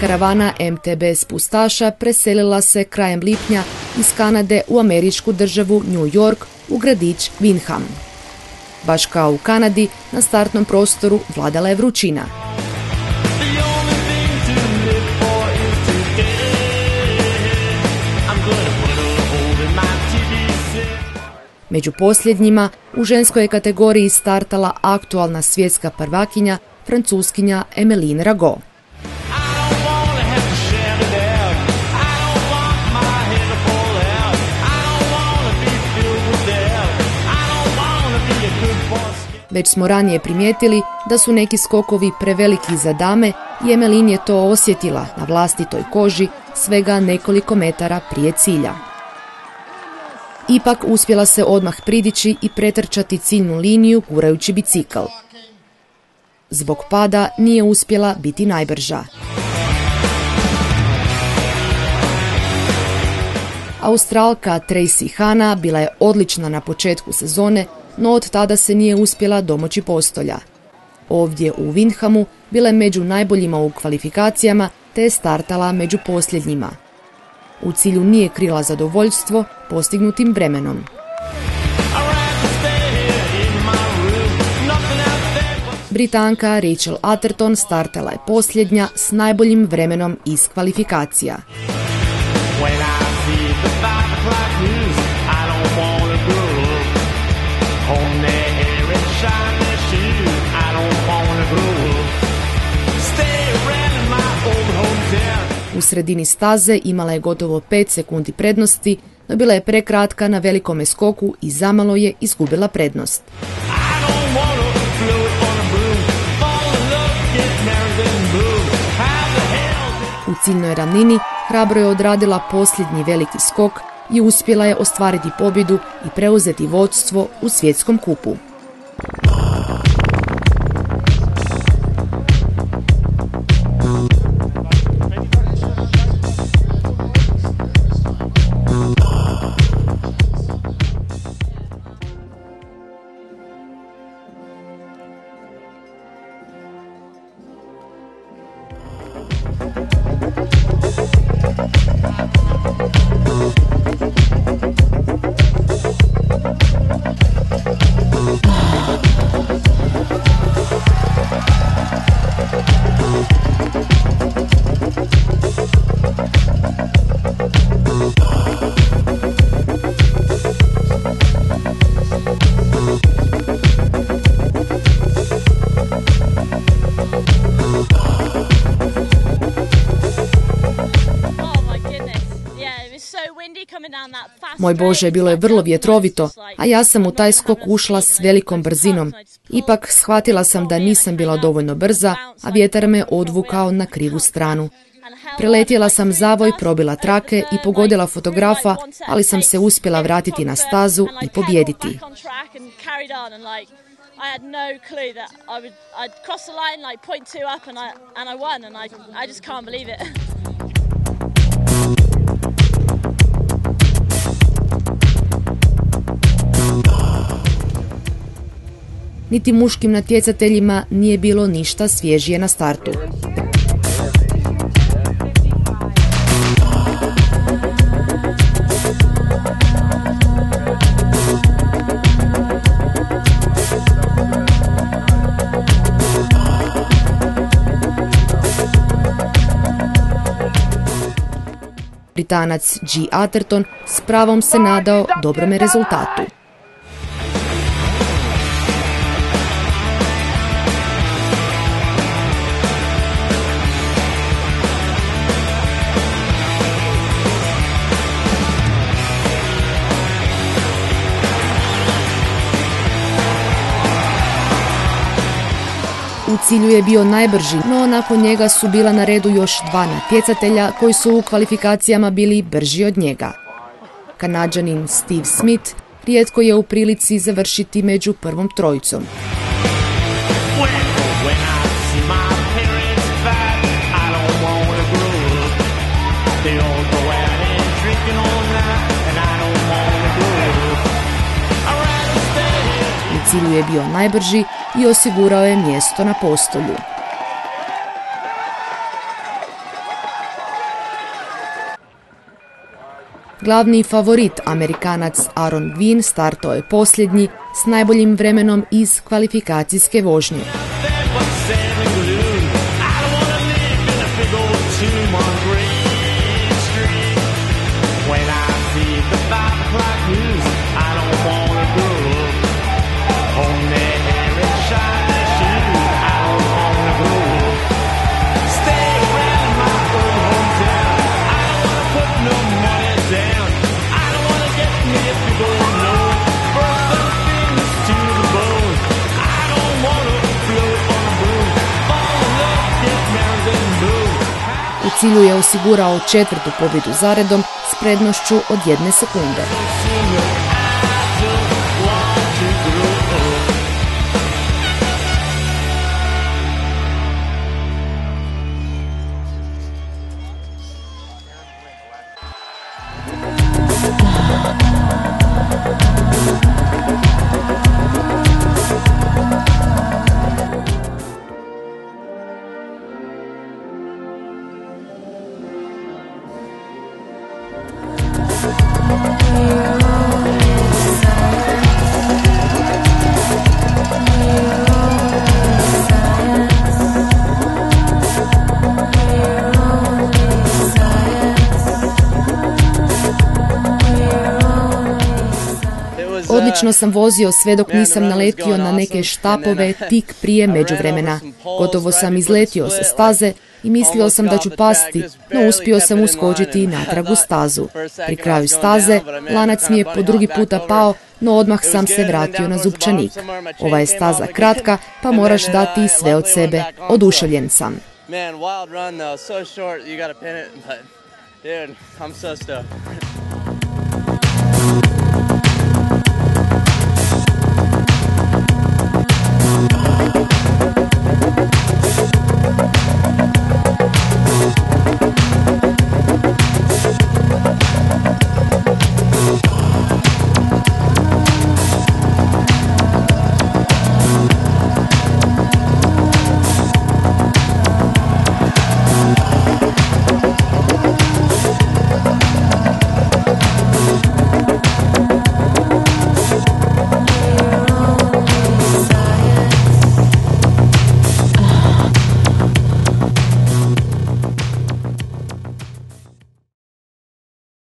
Karavana MTB spustaša preselila se krajem lipnja iz Kanade u američku državu New York u gradić Windham. Baš kao u Kanadi, na startnom prostoru vladala je vrućina. Među posljednjima u ženskoj je kategoriji startala aktualna svjetska prvakinja, francuskinja Emeline Rago. Već smo ranije primijetili da su neki skokovi preveliki za dame i Emeline je to osjetila na vlastitoj koži svega nekoliko metara prije cilja. Ipak uspjela se odmah pridići i pretrčati ciljnu liniju gurajući bicikl. Zbog pada nije uspjela biti najbrža. Australka Tracy Hanna bila je odlična na početku sezone, no od tada se nije uspjela domoći postolja. Ovdje u Windhamu bila je među najboljima u kvalifikacijama te je startala među posljednjima. U cilju nije krila zadovoljstvo postignutim vremenom. Britanka Rachel Atherton startala je posljednja s najboljim vremenom iz kvalifikacija. U sredini staze imala je gotovo 5 sekundi prednosti, no bila je prekratka na velikome skoku i zamalo je izgubila prednost. U ciljnoj ravnini hrabro je odradila posljednji veliki skok i uspjela je ostvariti pobjedu i preuzeti vodstvo u svjetskom kupu. Moj Bože, bilo je vrlo vjetrovito, a ja sam u taj skok ušla s velikom brzinom. Ipak shvatila sam da nisam bila dovoljno brza, a vjetar me odvukao na krivu stranu. Preletjela sam zavoj, probila trake i pogodila fotografa, ali sam se uspjela vratiti na stazu i pobijediti. Niti muškim natjecateljima nije bilo ništa svježije na startu. Britanac G. Atherton s pravom se nadao dobrome rezultatu. U cilju je bio najbrži, no nakon njega su bila na redu još dva natjecatelja koji su u kvalifikacijama bili brži od njega. Kanađanin Steve Smith rijetko je u prilici završiti među prvom trojicom. U cilju je bio najbrži i osigurao je mjesto na postolju. Glavni favorit, Amerikanac Aaron Gwin, startao je posljednji s najboljim vremenom iz kvalifikacijske vožnje. U cilju je osigurao 4. pobjedu zaredom s prednošću od 1 sekunde. Odlično sam vozio sve dok nisam naletio na neke štapove tik prije međuvremena. Gotovo sam izletio sa staze i mislio sam da ću pasti, no uspio sam uskočiti natrag u stazu. Pri kraju staze lanac mi je po drugi puta pao, no odmah sam se vratio na zupčanik. Ova je staza kratka, pa moraš dati sve od sebe. Oduševljen sam. Man, wild run though, so short, you gotta pin it, but dude, I'm so stoked.